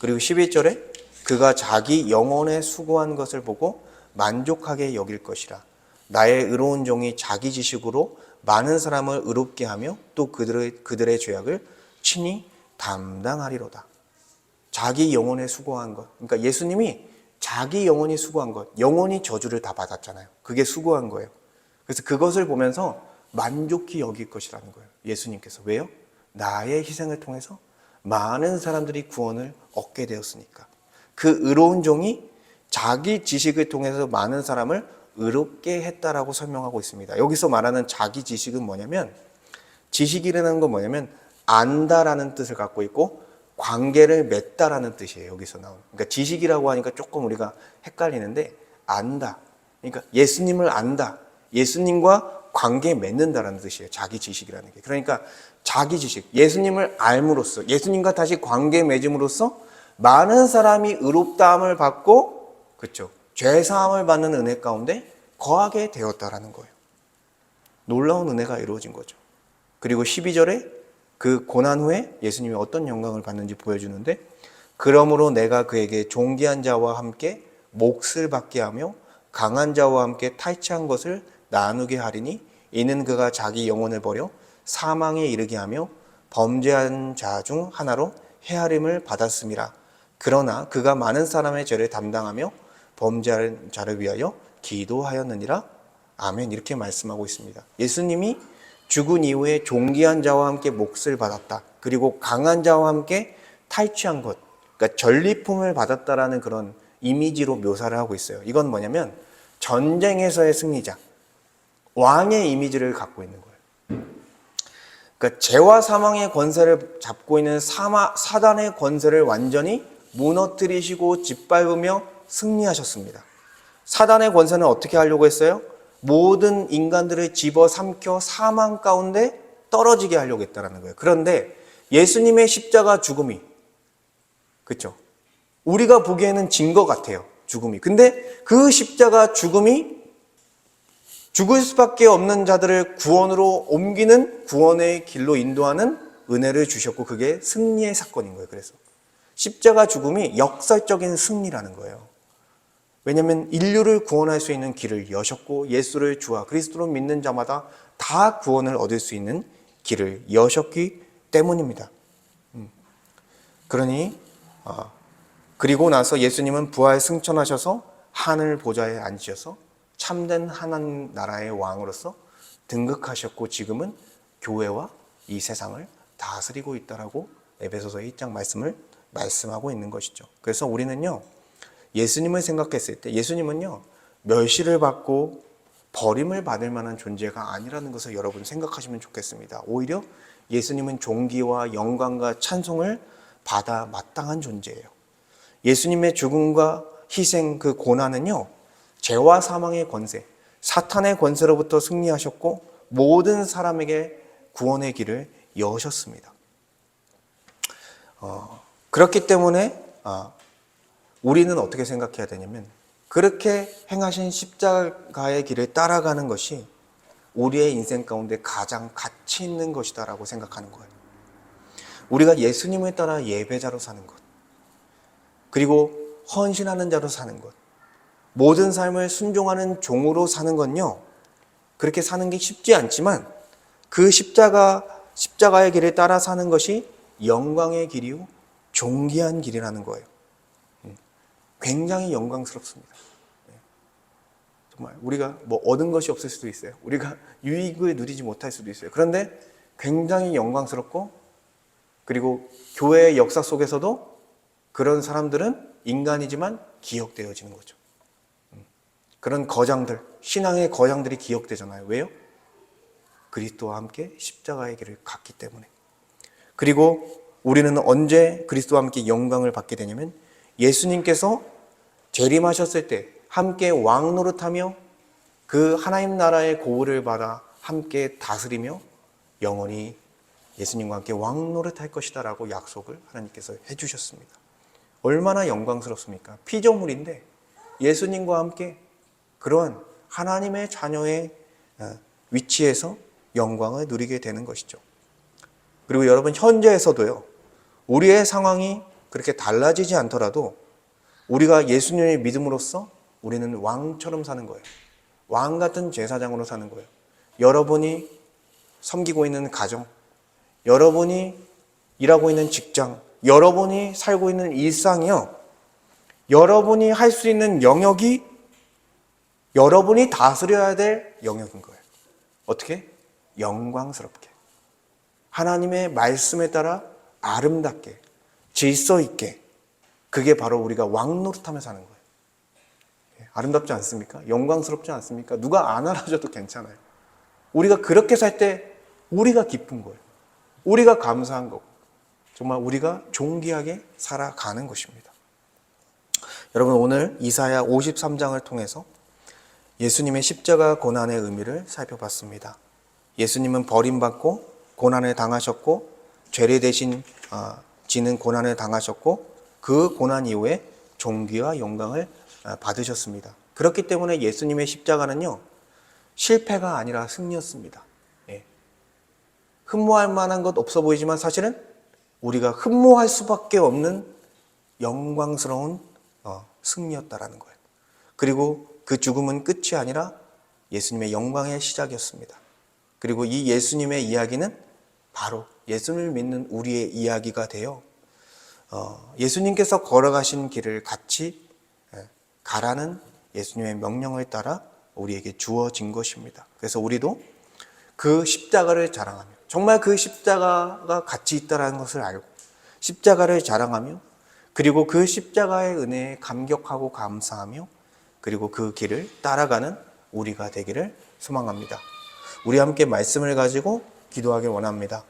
그리고 11절에 그가 자기 영혼에 수고한 것을 보고 만족하게 여길 것이라. 나의 의로운 종이 자기 지식으로 많은 사람을 의롭게 하며 또 그들의 죄악을 친히 담당하리로다. 자기 영혼에 수고한 것. 그러니까 예수님이 자기 영혼이 수고한 것. 영혼이 저주를 다 받았잖아요. 그게 수고한 거예요. 그래서 그것을 보면서 만족히 여길 것이라는 거예요. 예수님께서. 왜요? 나의 희생을 통해서 많은 사람들이 구원을 얻게 되었으니까. 그 의로운 종이 자기 지식을 통해서 많은 사람을 의롭게 했다라고 설명하고 있습니다. 여기서 말하는 자기 지식은 뭐냐면, 지식이라는 건 뭐냐면 안다라는 뜻을 갖고 있고 관계를 맺다라는 뜻이에요. 여기서 나온. 그러니까 지식이라고 하니까 조금 우리가 헷갈리는데, 안다. 그러니까 예수님을 안다. 예수님과 관계 맺는다라는 뜻이에요. 자기 지식이라는 게. 그러니까 자기 지식, 예수님을 알므로써, 예수님과 다시 관계 맺음으로써 많은 사람이 의롭다함을 받고, 그렇죠, 죄사함을 받는 은혜 가운데 거하게 되었다라는 거예요. 놀라운 은혜가 이루어진 거죠. 그리고 12절에 그 고난 후에 예수님이 어떤 영광을 받는지 보여주는데, 그러므로 내가 그에게 존귀한 자와 함께 몫을 받게 하며 강한 자와 함께 탈취한 것을 나누게 하리니 이는 그가 자기 영혼을 버려 사망에 이르게 하며 범죄한 자 중 하나로 헤아림을 받았음이라. 그러나 그가 많은 사람의 죄를 담당하며 범죄한 자를 위하여 기도하였느니라. 아멘. 이렇게 말씀하고 있습니다. 예수님이 죽은 이후에 존귀한 자와 함께 몫을 받았다. 그리고 강한 자와 함께 탈취한 것, 그러니까 전리품을 받았다라는 그런 이미지로 묘사를 하고 있어요. 이건 뭐냐면 전쟁에서의 승리자, 왕의 이미지를 갖고 있는 거예요. 그러니까 죄와 사망의 권세를 잡고 있는 사단의 권세를 완전히 무너뜨리시고 짓밟으며 승리하셨습니다. 사단의 권세는 어떻게 하려고 했어요? 모든 인간들을 집어삼켜 사망 가운데 떨어지게 하려고 했다는 거예요. 그런데 예수님의 십자가 죽음이, 그렇죠, 우리가 보기에는 진 것 같아요. 죽음이. 근데 그 십자가 죽음이 죽을 수밖에 없는 자들을 구원으로 옮기는, 구원의 길로 인도하는 은혜를 주셨고, 그게 승리의 사건인 거예요. 그래서 십자가 죽음이 역설적인 승리라는 거예요. 왜냐하면 인류를 구원할 수 있는 길을 여셨고, 예수를 주와 그리스도로 믿는 자마다 다 구원을 얻을 수 있는 길을 여셨기 때문입니다. 그러니 그리고 나서 예수님은 부활 승천하셔서 하늘 보좌에 앉으셔서 참된 하나님 나라의 왕으로서 등극하셨고 지금은 교회와 이 세상을 다스리고 있다라고 에베소서 1장 말씀하고 있는 것이죠. 그래서 우리는요, 예수님을 생각했을 때 예수님은요, 멸시를 받고 버림을 받을 만한 존재가 아니라는 것을 여러분 생각하시면 좋겠습니다. 오히려 예수님은 존귀와 영광과 찬송을 받아 마땅한 존재예요. 예수님의 죽음과 희생, 그 고난은요, 죄와 사망의 권세, 사탄의 권세로부터 승리하셨고 모든 사람에게 구원의 길을 여셨습니다. 그렇기 때문에 우리는 어떻게 생각해야 되냐면, 그렇게 행하신 십자가의 길을 따라가는 것이 우리의 인생 가운데 가장 가치 있는 것이다라고 생각하는 거예요. 우리가 예수님을 따라 예배자로 사는 것, 그리고 헌신하는 자로 사는 것, 모든 삶을 순종하는 종으로 사는 건요, 그렇게 사는 게 쉽지 않지만 그 십자가의 길을 따라 사는 것이 영광의 길이요 존귀한 길이라는 거예요. 굉장히 영광스럽습니다. 정말 우리가 뭐 얻은 것이 없을 수도 있어요. 우리가 유익을 누리지 못할 수도 있어요. 그런데 굉장히 영광스럽고, 그리고 교회의 역사 속에서도 그런 사람들은 인간이지만 기억되어지는 거죠. 그런 거장들, 신앙의 거장들이 기억되잖아요. 왜요? 그리스도와 함께 십자가의 길을 갔기 때문에. 그리고 우리는 언제 그리스도와 함께 영광을 받게 되냐면, 예수님께서 재림하셨을 때 함께 왕 노릇하며 그 하나님 나라의 고을을 받아 함께 다스리며 영원히 예수님과 함께 왕 노릇할 것이다 라고 약속을 하나님께서 해주셨습니다. 얼마나 영광스럽습니까? 피조물인데 예수님과 함께 그러한 하나님의 자녀의 위치에서 영광을 누리게 되는 것이죠. 그리고 여러분, 현재에서도요, 우리의 상황이 그렇게 달라지지 않더라도 우리가 예수님을 믿음으로써 우리는 왕처럼 사는 거예요. 왕 같은 제사장으로 사는 거예요. 여러분이 섬기고 있는 가정, 여러분이 일하고 있는 직장, 여러분이 살고 있는 일상이요, 여러분이 할 수 있는 영역이 여러분이 다스려야 될 영역인 거예요. 어떻게? 영광스럽게, 하나님의 말씀에 따라 아름답게, 질서 있게. 그게 바로 우리가 왕 노릇하며 사는 거예요. 아름답지 않습니까? 영광스럽지 않습니까? 누가 안 알아줘도 괜찮아요. 우리가 그렇게 살 때 우리가 기쁜 거예요. 우리가 감사한 거고, 정말 우리가 존귀하게 살아가는 것입니다. 여러분, 오늘 이사야 53장을 통해서 예수님의 십자가 고난의 의미를 살펴봤습니다. 예수님은 버림받고 고난을 당하셨고, 죄를 대신 지는 고난을 당하셨고, 그 고난 이후에 존귀와 영광을 받으셨습니다. 그렇기 때문에 예수님의 십자가는요, 실패가 아니라 승리였습니다. 흠모할 만한 것 없어 보이지만 사실은 우리가 흠모할 수밖에 없는 영광스러운 승리였다라는 거예요. 그리고 그 죽음은 끝이 아니라 예수님의 영광의 시작이었습니다. 그리고 이 예수님의 이야기는 바로 예수님을 믿는 우리의 이야기가 되어 예수님께서 걸어가신 길을 같이 가라는 예수님의 명령을 따라 우리에게 주어진 것입니다. 그래서 우리도 그 십자가를 자랑하며, 정말 그 십자가가 가치 있다는 것을 알고 십자가를 자랑하며, 그리고 그 십자가의 은혜에 감격하고 감사하며, 그리고 그 길을 따라가는 우리가 되기를 소망합니다. 우리 함께 말씀을 가지고 기도하길 원합니다.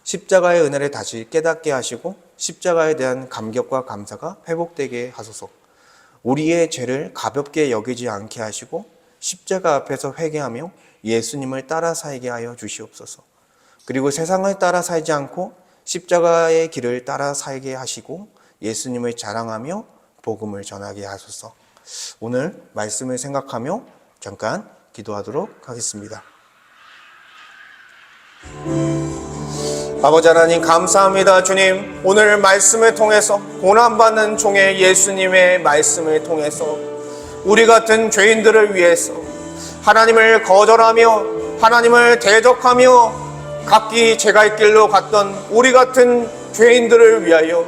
십자가의 은혜를 다시 깨닫게 하시고 십자가에 대한 감격과 감사가 회복되게 하소서. 우리의 죄를 가볍게 여기지 않게 하시고 십자가 앞에서 회개하며 예수님을 따라 살게 하여 주시옵소서. 그리고 세상을 따라 살지 않고 십자가의 길을 따라 살게 하시고 예수님을 자랑하며 복음을 전하게 하소서. 오늘 말씀을 생각하며 잠깐 기도하도록 하겠습니다. 아버지 하나님, 감사합니다. 주님, 오늘 말씀을 통해서, 고난받는 종의 예수님의 말씀을 통해서 우리 같은 죄인들을 위해서 하나님을 거절하며 하나님을 대적하며 각기 제갈 길로 갔던 우리 같은 죄인들을 위하여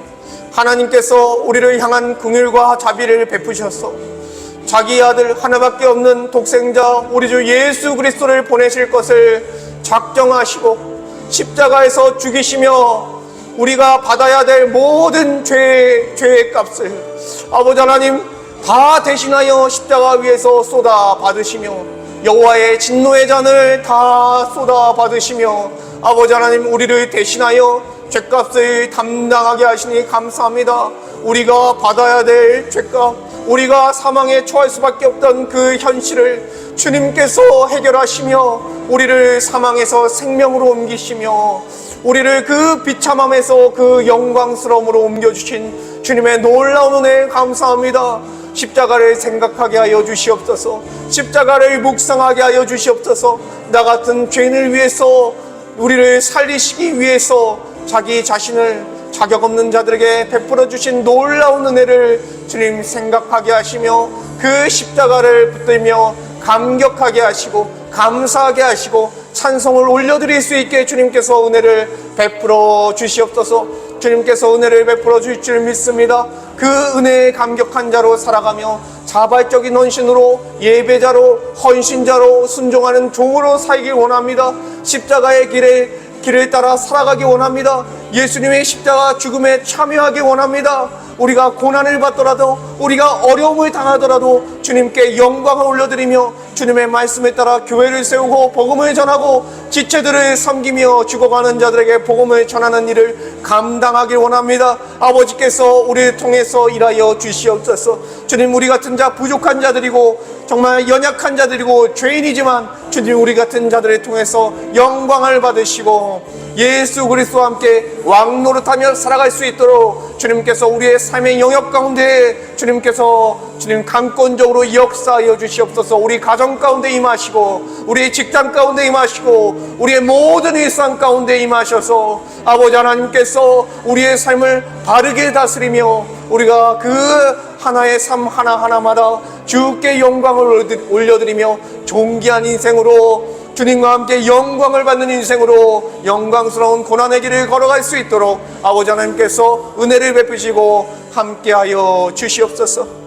하나님께서 우리를 향한 긍휼과 자비를 베푸셔서 자기 아들 하나밖에 없는 독생자 우리 주 예수 그리스도를 보내실 것을 작정하시고 십자가에서 죽이시며 우리가 받아야 될 모든 죄의 값을 아버지 하나님 다 대신하여 십자가 위에서 쏟아 받으시며 여호와의 진노의 잔을 다 쏟아 받으시며 아버지 하나님 우리를 대신하여 죄값을 담당하게 하시니 감사합니다. 우리가 받아야 될 죄값, 우리가 사망에 처할 수밖에 없던 그 현실을 주님께서 해결하시며 우리를 사망에서 생명으로 옮기시며 우리를 그 비참함에서 그 영광스러움으로 옮겨주신 주님의 놀라운 은혜 감사합니다. 십자가를 생각하게 하여 주시옵소서. 십자가를 묵상하게 하여 주시옵소서. 나 같은 죄인을 위해서 우리를 살리시기 위해서 자기 자신을 자격 없는 자들에게 베풀어 주신 놀라운 은혜를 주님 생각하게 하시며 그 십자가를 붙들며 감격하게 하시고 감사하게 하시고 찬송을 올려드릴 수 있게 주님께서 은혜를 베풀어 주시옵소서. 주님께서 은혜를 베풀어 주실 줄 믿습니다. 그 은혜에 감격한 자로 살아가며 자발적인 헌신으로 예배자로 헌신자로 순종하는 종으로 살길 원합니다. 십자가의 길을 따라 살아가기 원합니다. 예수님의 십자가 죽음에 참여하기 원합니다. 우리가 고난을 받더라도 우리가 어려움을 당하더라도 주님께 영광을 올려드리며 주님의 말씀에 따라 교회를 세우고 복음을 전하고 지체들을 섬기며 죽어가는 자들에게 복음을 전하는 일을 감당하길 원합니다. 아버지께서 우리를 통해서 일하여 주시옵소서. 주님 우리 같은 자 부족한 자들이고 정말 연약한 자들이고 죄인이지만 주님 우리 같은 자들을 통해서 영광을 받으시고 예수 그리스도와 함께 왕노릇하며 살아갈 수 있도록 주님께서 우리의 삶의 영역 가운데 주님 강권적으로 역사하여 주시옵소서. 우리 가정 가운데 임하시고 우리의 직장 가운데 임하시고 우리의 모든 일상 가운데 임하셔서 아버지 하나님께서 우리의 삶을 바르게 다스리며 우리가 그 하나의 삶 하나하나마다 주께 영광을 올려드리며 존귀한 인생으로 주님과 함께 영광을 받는 인생으로 영광스러운 고난의 길을 걸어갈 수 있도록 아버지 하나님께서 은혜를 베푸시고 함께하여 주시옵소서.